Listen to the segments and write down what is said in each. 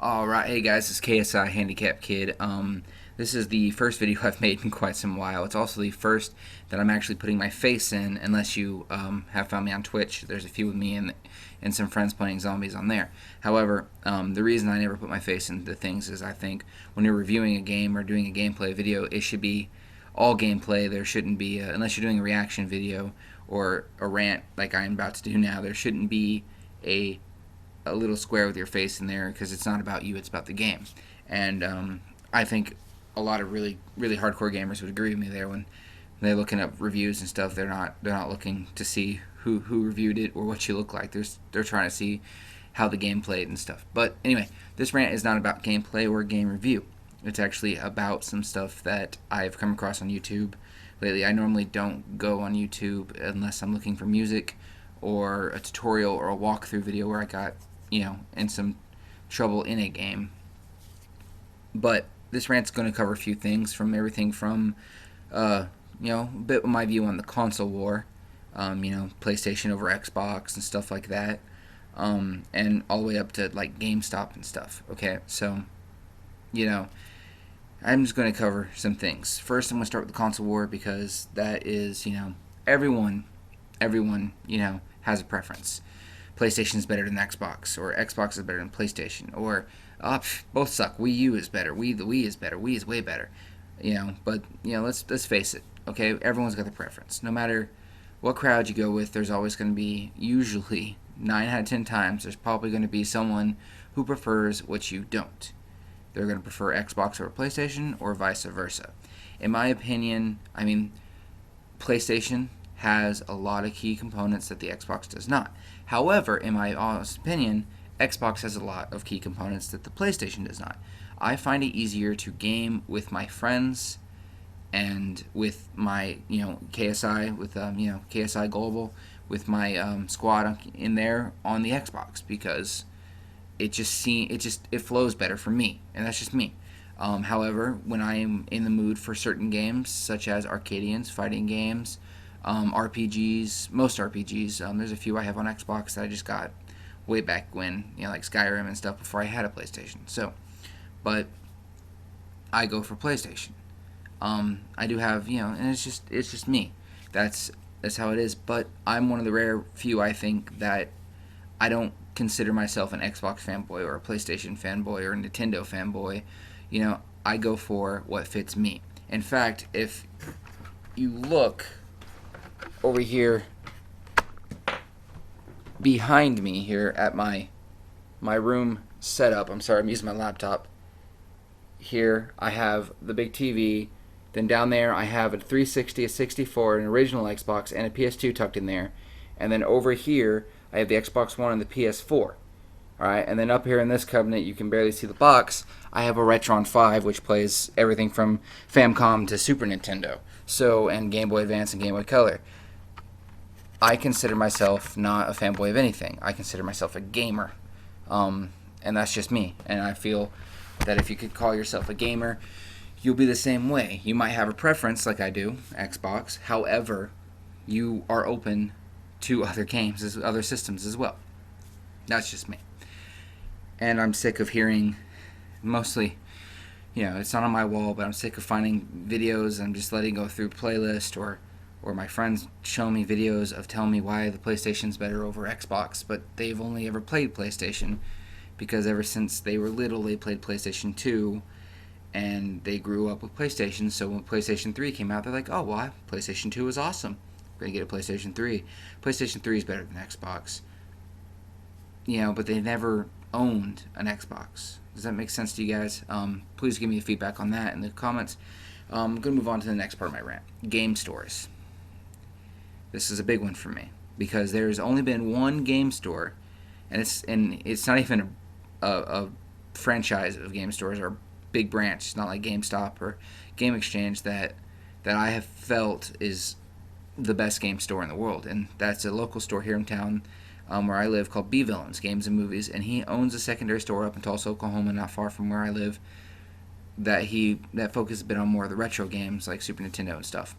Alright, hey guys, it's KSI Handycapkid. This is the first video I've made in quite some while. It's also the first that I'm actually putting my face in, unless you have found me on Twitch. There's a few with me and some friends playing zombies on there. However, the reason I never put my face into things is I think when you're reviewing a game or doing a gameplay video, it should be all gameplay. There shouldn't be, unless you're doing a reaction video or a rant like I'm about to do now, there shouldn't be a little square with your face in there because it's not about you, it's about the game. And I think a lot of really hardcore gamers would agree with me there when they're looking up reviews and stuff. They're not looking to see who reviewed it or what you look like. They're trying to see how the game played and stuff. But anyway, this rant is not about gameplay or game review. It's actually about some stuff that I've come across on YouTube lately. I normally don't go on YouTube unless I'm looking for music or a tutorial or a walkthrough video where I got in some trouble in a game. But this rant's going to cover a few things, from everything from, a bit of my view on the console war, PlayStation over Xbox and stuff like that, and all the way up to like GameStop and stuff. Okay, so, I'm just going to cover some things. First, I'm going to start with the console war because that is, everyone, has a preference. PlayStation is better than Xbox, or Xbox is better than PlayStation, or both suck. Wii U is better. The Wii is better. Wii is way better. But let's face it. Okay, everyone's got their preference. No matter what crowd you go with, there's always going to be, usually 9 out of 10 times, there's probably going to be someone who prefers what you don't. They're going to prefer Xbox over PlayStation, or vice versa. In my opinion, PlayStation has a lot of key components that the Xbox does not. However, in my honest opinion, Xbox has a lot of key components that the PlayStation does not. I find it easier to game with my friends and with my KSI, with KSI Global, with my squad in there on the Xbox, because it flows better for me, and that's just me. However, when I am in the mood for certain games, such as Arcadians, fighting games, RPGs, most RPGs, there's a few I have on Xbox that I just got way back when, like Skyrim and stuff, before I had a PlayStation. So, but I go for PlayStation. I do have, and it's just me. That's how it is. But I'm one of the rare few, I think, that I don't consider myself an Xbox fanboy or a PlayStation fanboy or a Nintendo fanboy. I go for what fits me. In fact, if you look over here behind me here at my room setup, I'm sorry, I'm using my laptop. Here I have the big TV. Then down there I have a 360, a 64, an original Xbox, and a PS2 tucked in there. And then over here I have the Xbox One and the PS4. Alright, and then up here in this cabinet, you can barely see the box, I have a Retron 5, which plays everything from Famicom to Super Nintendo, and Game Boy Advance and Game Boy Color. I consider myself not a fanboy of anything. I consider myself a gamer. And that's just me. And I feel that if you could call yourself a gamer, you'll be the same way. You might have a preference, like I do, Xbox. However, you are open to other games, other systems as well. That's just me. And I'm sick of hearing, mostly, it's not on my wall, but I'm sick of finding videos. I'm just letting go through playlist, or my friends show me videos of telling me why the PlayStation's better over Xbox, but they've only ever played PlayStation because ever since they were little, they played PlayStation 2, and they grew up with PlayStation. So when PlayStation 3 came out, they're like, oh, well, PlayStation 2 is awesome. We're going to get a PlayStation 3. PlayStation 3 is better than Xbox. But they never owned an Xbox. Does that make sense to you guys? Please give me feedback on that in the comments. I'm going to move on to the next part of my rant. Game stores. This is a big one for me because there's only been one game store, and it's not even a franchise of game stores or a big branch. It's not like GameStop or Game Exchange that I have felt is the best game store in the world, and that's a local store here in town where I live called B Villains Games and Movies, and he owns a secondary store up in Tulsa, Oklahoma, not far from where I live. That focuses a bit on more of the retro games like Super Nintendo and stuff.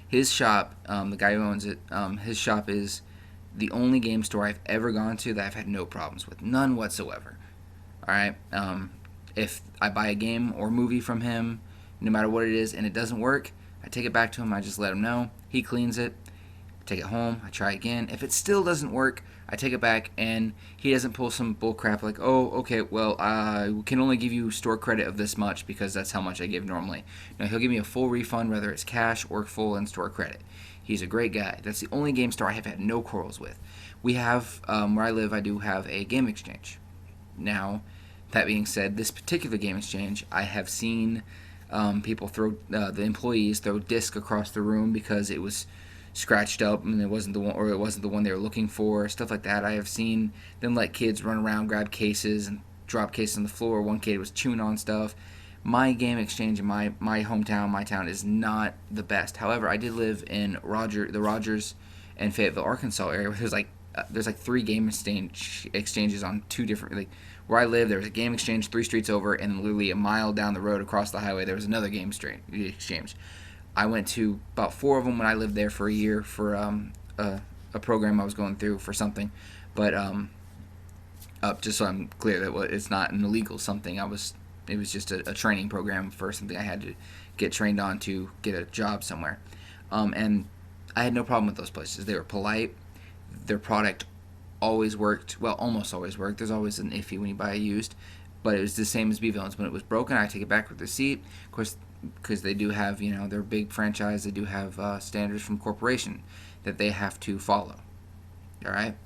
His shop, the guy who owns it, his shop is the only game store I've ever gone to that I've had no problems with, none whatsoever. All right. If I buy a game or movie from him, no matter what it is, and it doesn't work, I take it back to him. I just let him know. He cleans it. Take it home. I try again. If it still doesn't work, I take it back, and he doesn't pull some bull crap like, oh, okay, well, I can only give you store credit of this much because that's how much I give normally. No, he'll give me a full refund, whether it's cash or full in store credit. He's a great guy. That's the only game store I have had no quarrels with. We have, where I live, I do have a game exchange. Now, that being said, this particular game exchange, I have seen people throw, the employees throw disc across the room because it was scratched up and it wasn't the one they were looking for, stuff like that. I have seen them let kids run around, grab cases, and drop cases on the floor. One kid was chewing on stuff. My game exchange in my hometown, my town, is not the best. However, I did live in the Rogers and Fayetteville, Arkansas area where there's like three game exchanges on two different, like, where I live, there was a game exchange 3 streets over, and literally a mile down the road across the highway there was another game exchange. I went to about 4 of them when I lived there for a year for a program I was going through for something. But just so I'm clear that it's not an illegal something. It was just a training program for something I had to get trained on to get a job somewhere. And I had no problem with those places. They were polite. Their product always worked. Well, almost always worked. There's always an iffy when you buy a used. But it was the same as B-Villains. When it was broken, I take it back with the receipt. Of course, because they do have, they're a big franchise. They do have standards from corporation that they have to follow. All right?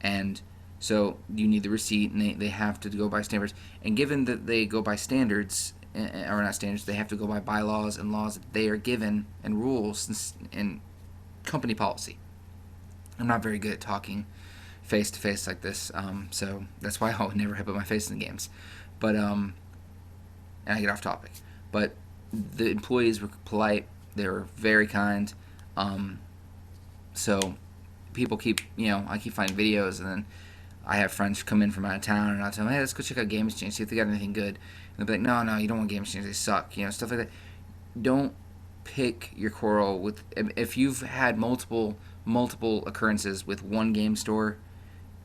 And so you need the receipt, and they have to go by standards. And given that they go by standards, or not standards, they have to go by bylaws and laws that they are given, and rules and company policy. I'm not very good at talking face to face like this, so that's why I'll never put my face in the games. But and I get off topic. But the employees were polite. They were very kind. So people keep, I keep finding videos, and then I have friends come in from out of town, and I'll tell them, hey, let's go check out Game Exchange, see if they got anything good. And they'll be like, no, you don't want Game Exchange, they suck, stuff like that. Don't pick your quarrel with, if you've had multiple occurrences with one game store,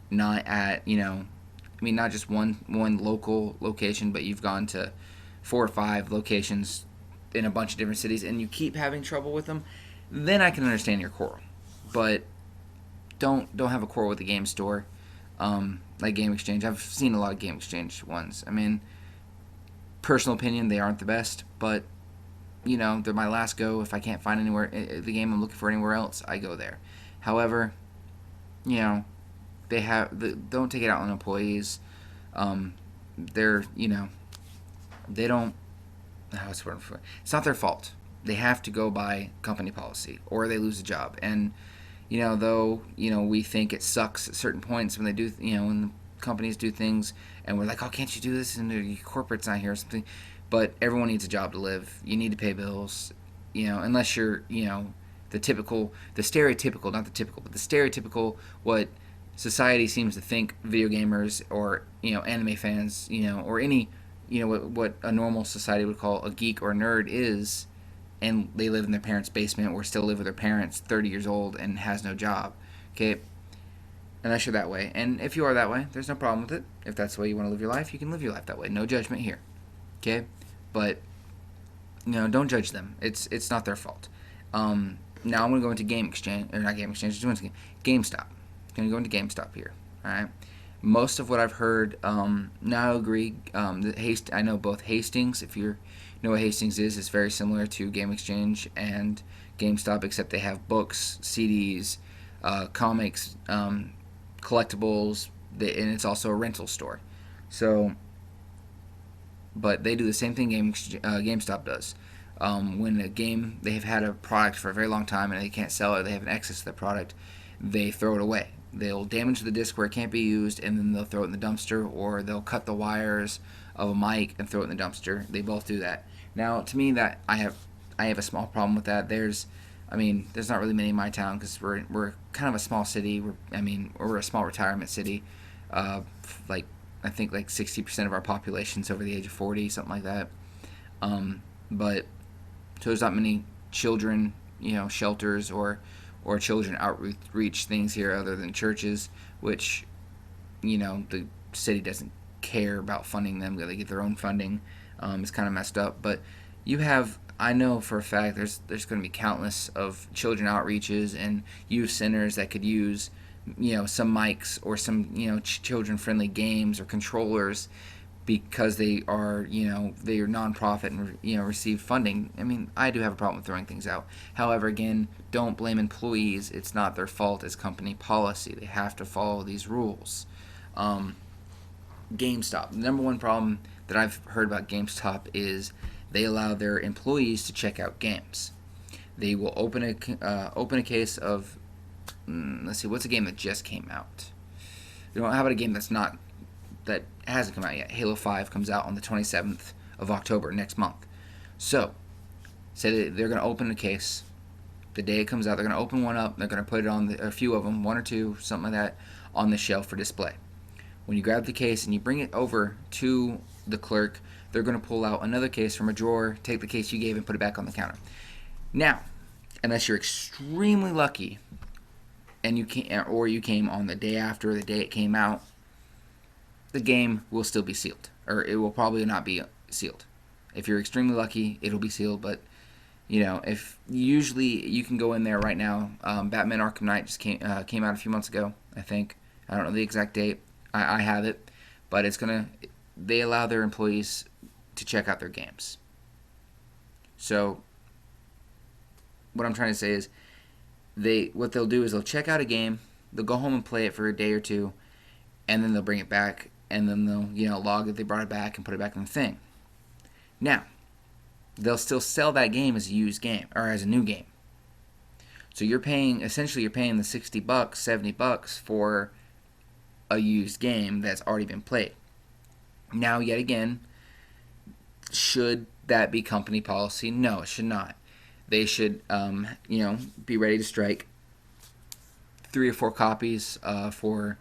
not at, not just one local location, but you've gone to 4 or 5 locations in a bunch of different cities, and you keep having trouble with them, then I can understand your quarrel. But don't have a quarrel with the game store, like Game Exchange. I've seen a lot of Game Exchange ones. I mean, personal opinion, they aren't the best, but they're my last go. If I can't find anywhere the game I'm looking for anywhere else, I go there. However, don't take it out on employees. They're they don't. What's the word for it? It's not their fault. They have to go by company policy, or they lose a job. And though we think it sucks at certain points when they do, when the companies do things, and we're like, oh, can't you do this? And your corporate's not here or something. But everyone needs a job to live. You need to pay bills, unless you're, the stereotypical, not the typical, but the stereotypical, what society seems to think video gamers or, anime fans, or any, what a normal society would call a geek or a nerd is, and they live in their parents' basement or still live with their parents, 30 years old, and has no job. Okay? Unless you're that way. And if you are that way, there's no problem with it. If that's the way you want to live your life, you can live your life that way. No judgment here. Okay? But, don't judge them. It's not their fault. Now I'm going to go into Game Exchange, or not Game Exchange, GameStop. I'm going to go into GameStop here. Alright? Most of what I've heard, now I agree, I know both Hastings, if you know what Hastings is, it's very similar to Game Exchange and GameStop, except they have books, CDs, comics, collectibles, and it's also a rental store. So, but they do the same thing GameStop does. When a game, they have had a product for a very long time and they can't sell it, they have an excess of the product, they throw it away. They'll damage the disc where it can't be used, and then they'll throw it in the dumpster, or they'll cut the wires of a mic and throw it in the dumpster. They both do that. Now, to me, that I have a small problem with that. There's not really many in my town because we're kind of a small city. We're a small retirement city. I think 60% of our population's over the age of 40, something like that. But so there's not many children, shelters or children outreach things here other than churches, which the city doesn't care about funding them. They get their own funding. It's kind of messed up. But I know for a fact there's going to be countless of children outreaches and youth centers that could use, some mics or some, children friendly games or controllers, because they are nonprofit and receive funding. I mean, I do have a problem with throwing things out. However, again, don't blame employees. It's not their fault. It's company policy. They have to follow these rules. GameStop. The number one problem that I've heard about GameStop is they allow their employees to check out games. They will open a case of, let's see, what's a game that just came out? How about a game that hasn't come out yet? Halo 5 comes out on the 27th of October next month. So, say they're going to open a case. The day it comes out, they're going to open one up. They're going to put it on a few of them, one or two, something like that, on the shelf for display. When you grab the case and you bring it over to the clerk, they're going to pull out another case from a drawer, take the case you gave, and put it back on the counter. Now, unless you're extremely lucky, and you came on the day after the day it came out, the game will still be sealed, or it will probably not be sealed. If you're extremely lucky, it'll be sealed. But if usually you can go in there right now. Batman Arkham Knight just came out a few months ago, I think. I don't know the exact date. I have it, but they allow their employees to check out their games. So what I'm trying to say is, what they'll do is they'll check out a game, they'll go home and play it for a day or two, and then they'll bring it back, and then they'll log that they brought it back and put it back in the thing. Now, they'll still sell that game as a used game, or as a new game. So you're paying the $60, $70 for a used game that's already been played. Now, yet again, should that be company policy? No, it should not. They should, be ready to strike 3 or 4 copies for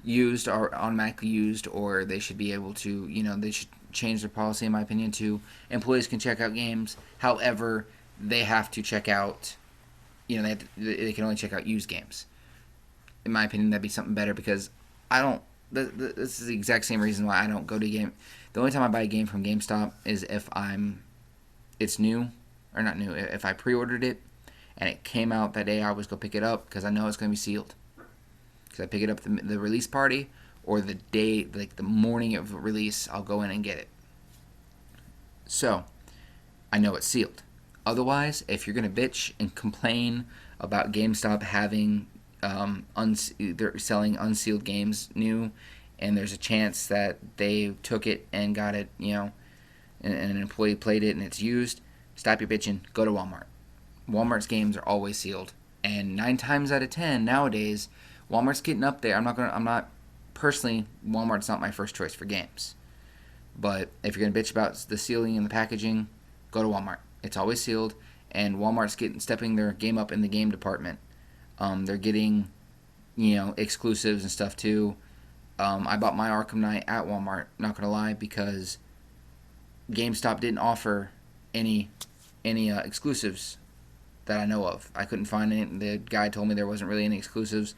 used or automatically used, or they should be able to, they should change their policy, in my opinion, to employees can check out games. However, they have to check out, they can only check out used games. In my opinion, that'd be something better, because this is the exact same reason why I don't go to game. The only time I buy a game from GameStop is if it's new, or not new, if I pre-ordered it and it came out that day, I always go pick it up because I know it's going to be sealed. Because I pick it up the release party, or the day, like the morning of release, I'll go in and get it. So, I know it's sealed. Otherwise, if you're going to bitch and complain about GameStop having they're selling unsealed games new, and there's a chance that they took it and got it, and an employee played it and it's used, stop your bitching, go to Walmart. Walmart's games are always sealed, and 9 times out of 10 nowadays, Walmart's getting up there. Personally, Walmart's not my first choice for games. But if you're gonna bitch about the sealing and the packaging, go to Walmart. It's always sealed, and Walmart's stepping their game up in the game department. They're getting, exclusives and stuff too. I bought my Arkham Knight at Walmart, not gonna lie, because GameStop didn't offer any exclusives that I know of. I couldn't find any. The guy told me there wasn't really any exclusives.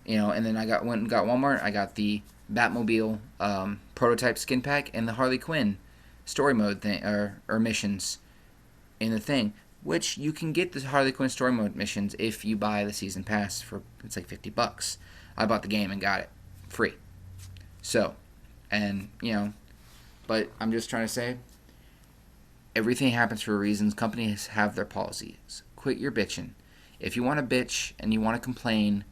And then I went and got Walmart. I got the Batmobile prototype skin pack and the Harley Quinn story mode thing, or missions in the thing, which you can get the Harley Quinn story mode missions if you buy the season pass for, it's like $50. I bought the game and got it free. So, and but I'm just trying to say, everything happens for reasons. Companies have their policies. Quit your bitching. If you want to bitch and you want to complain,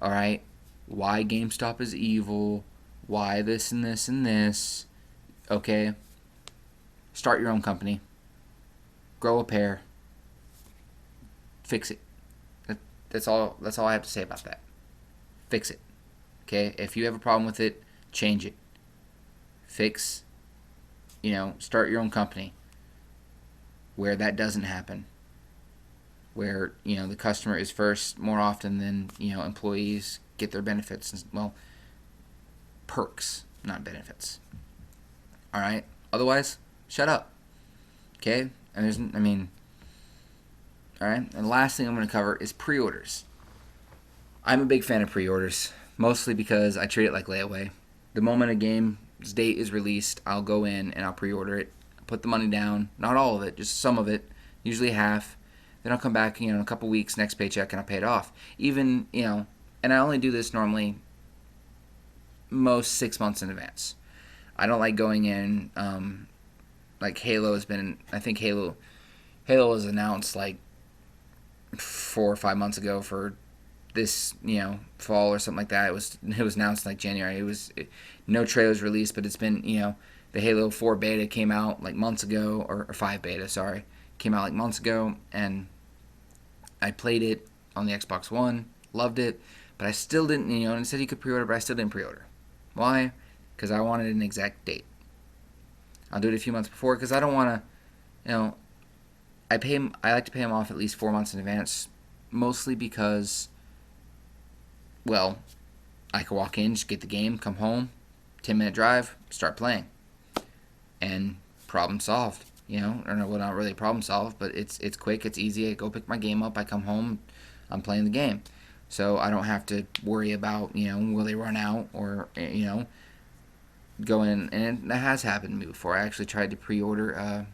all right, why GameStop is evil, why this and this and this, okay, start your own company, grow a pair, fix it. That's all I have to say about that. Fix it, okay? If you have a problem with it, change it. Fix, start your own company where that doesn't happen, where the customer is first more often than employees get their benefits, perks, not benefits. All right, otherwise shut up, okay? And all right, and the last thing I'm going to cover is pre-orders. I'm a big fan of pre-orders, mostly because I treat it like layaway. The moment a game date is released, I'll go in and I'll pre-order it, put the money down, not all of it, just some of it, usually half. Then I'll come back, in a couple weeks, next paycheck, and I'll pay it off. Even, and I only do this normally most 6 months in advance. I don't like going in, like Halo has been, I think Halo was announced like 4 or 5 months ago for this, fall or something like that. It was announced like January. No trailers released, but it's been, the Halo 4 beta came out like months ago, or 5 beta, sorry, came out like months ago, and I played it on the Xbox One, loved it, but I still didn't, and it said you could pre-order, but I still didn't pre-order. Why? Because I wanted an exact date. I'll do it a few months before because I don't want to, I like to pay them off at least 4 months in advance, mostly because, well, I could walk in, just get the game, come home, 10-minute drive, start playing, and problem solved. Or well, not really problem solved, but it's quick, it's easy. I go pick my game up, I come home, I'm playing the game, so I don't have to worry about will they run out or go in. And that has happened to me before. I actually tried to pre-order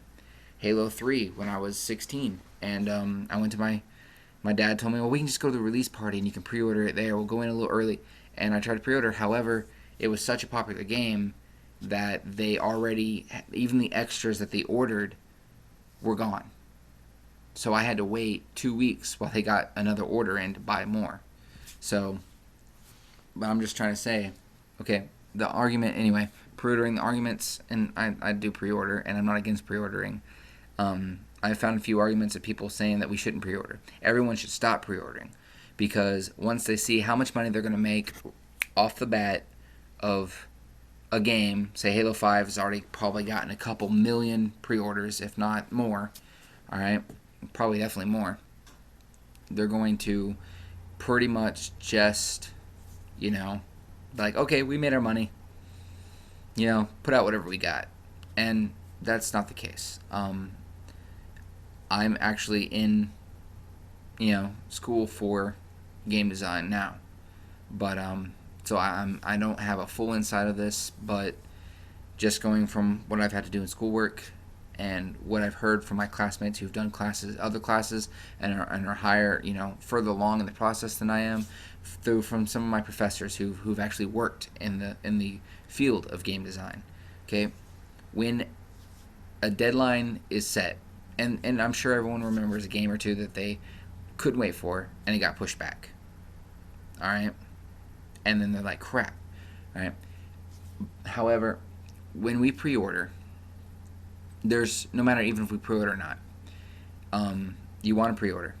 Halo 3 when I was 16, and I went to my dad told me, well, we can just go to the release party and you can pre-order it there. We'll go in a little early. And I tried to pre-order. However, it was such a popular game that they already, even the extras that they ordered were gone. So I had to wait 2 weeks while they got another order in to buy more. So, but I'm just trying to say, okay, the argument, anyway, pre-ordering the arguments, and I do pre-order, and I'm not against pre-ordering. I found a few arguments of people saying that we shouldn't pre-order. Everyone should stop pre-ordering, because once they see how much money they're going to make off the bat of a game, say Halo 5 has already probably gotten a couple million pre-orders, if not more, all right, probably definitely more, they're going to pretty much just, like, okay, we made our money, put out whatever we got. And that's not the case. I'm actually in, school for game design now, but so I don't have a full insight of this, but just going from what I've had to do in schoolwork and what I've heard from my classmates who've done other classes, and are higher, further along in the process than I am, through from some of my professors who've actually worked in the field of game design. Okay, when a deadline is set, and I'm sure everyone remembers a game or two that they couldn't wait for, and it got pushed back. All right, and then they're like, crap. All right. However, when we pre-order, there's, no matter even if we pre-order or not, you want to pre-order.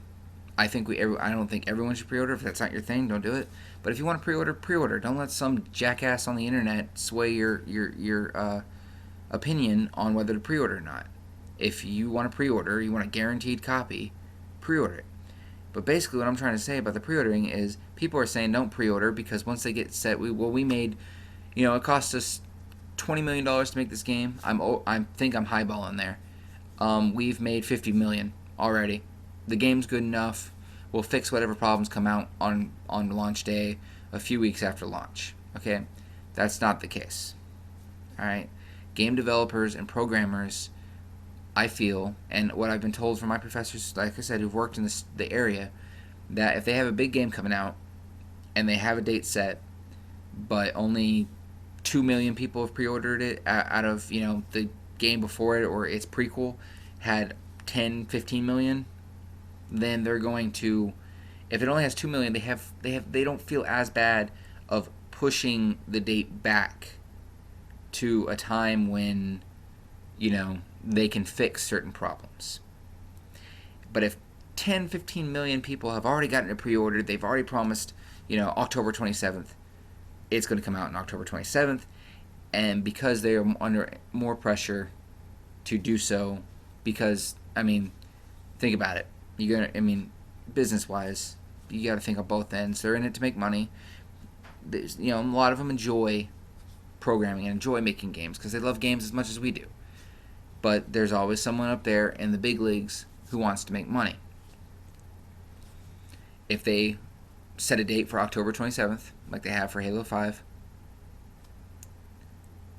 I don't think everyone should pre-order. If that's not your thing, don't do it. But if you want to pre-order. Don't let some jackass on the internet sway your opinion on whether to pre-order or not. If you want to pre-order, you want a guaranteed copy, pre-order it. But basically what I'm trying to say about the pre-ordering is people are saying don't pre-order because once they get set, we made, it cost us $20 million to make this game. I think I'm highballing there. We've made $50 million already. The game's good enough. We'll fix whatever problems come out on launch day a few weeks after launch. Okay? That's not the case. All right? Game developers and programmers, I feel, and what I've been told from my professors, like I said, who've worked in the area, that if they have a big game coming out and they have a date set, but only 2 million people have pre-ordered it out of, the game before it or its prequel had 10, 15 million, then they're going to, if it only has 2 million, they don't feel as bad of pushing the date back to a time when, they can fix certain problems. But if 10, 15 million people have already gotten it pre-ordered, they've already promised, October 27th, it's going to come out on October 27th, and because they are under more pressure to do so, because, think about it. Business-wise, you got to think of both ends. They're in it to make money. There's, a lot of them enjoy programming and enjoy making games because they love games as much as we do. But there's always someone up there in the big leagues who wants to make money. If they set a date for October 27th, like they have for Halo 5,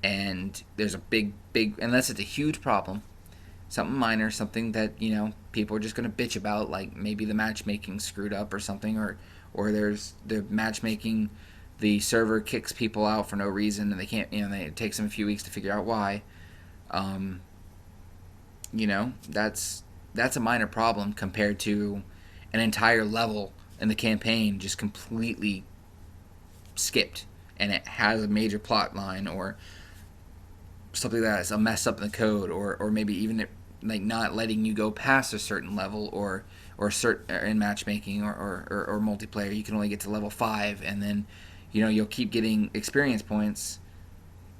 and there's a big, unless it's a huge problem, something minor, something that people are just gonna bitch about, like maybe the matchmaking screwed up or something, or there's the matchmaking, the server kicks people out for no reason and they can't, it takes them a few weeks to figure out why. Um, that's a minor problem compared to an entire level in the campaign just completely skipped, and it has a major plot line or something that's a mess up in the code, or maybe even like not letting you go past a certain level, or in matchmaking or multiplayer you can only get to level 5, and then you'll keep getting experience points,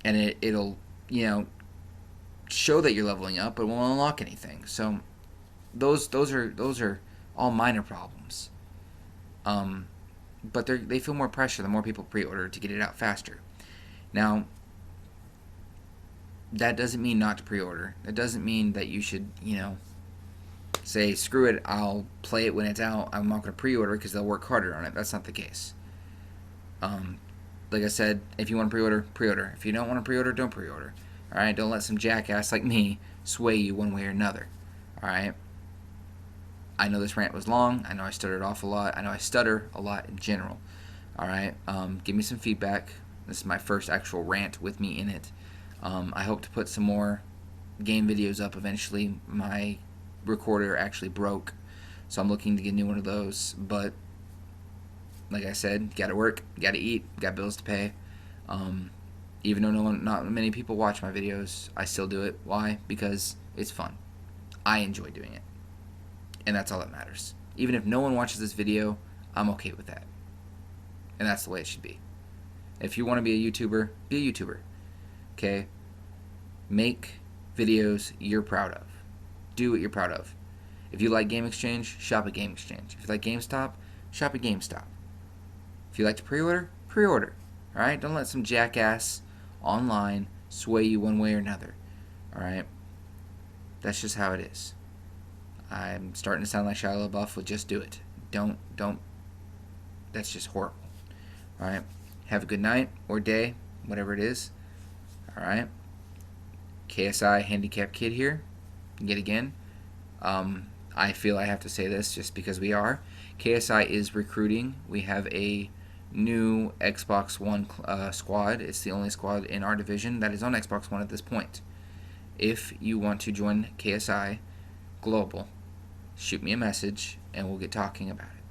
and it'll show that you're leveling up, but won't unlock anything. So those are all minor problems. But they feel more pressure the more people pre-order to get it out faster. Now, that doesn't mean not to pre-order. That doesn't mean that you should, say, screw it, I'll play it when it's out. I'm not going to pre-order because they'll work harder on it. That's not the case. Like I said, if you want to pre-order, pre-order. If you don't want to pre-order, don't pre-order. All right? Don't let some jackass like me sway you one way or another. All right? I know this rant was long. I know I stuttered off a lot. I know I stutter a lot in general. All right? Give me some feedback. This is my first actual rant with me in it. I hope to put some more game videos up eventually. My recorder actually broke, so I'm looking to get a new one of those. But like I said, gotta work, gotta eat, got bills to pay. Even though not many people watch my videos, I still do it. Why? Because it's fun. I enjoy doing it, and that's all that matters. Even if no one watches this video, I'm okay with that, and that's the way it should be. If you want to be a YouTuber, be a YouTuber. Okay? Make videos you're proud of. Do what you're proud of. If you like Game Exchange, shop at Game Exchange. If you like GameStop, shop at GameStop. If you like to pre-order, pre-order. Alright? Don't let some jackass online sway you one way or another. Alright? That's just how it is. I'm starting to sound like Shia LaBeouf with Just Do It. Don't. That's just horrible. Alright? Have a good night or day, whatever it is. Alright? KSI Handycapkid here. Yet again. I feel I have to say this just because we are. KSI is recruiting. We have a new Xbox One squad. It's the only squad in our division that is on Xbox One at this point. If you want to join KSI Global, shoot me a message and we'll get talking about it.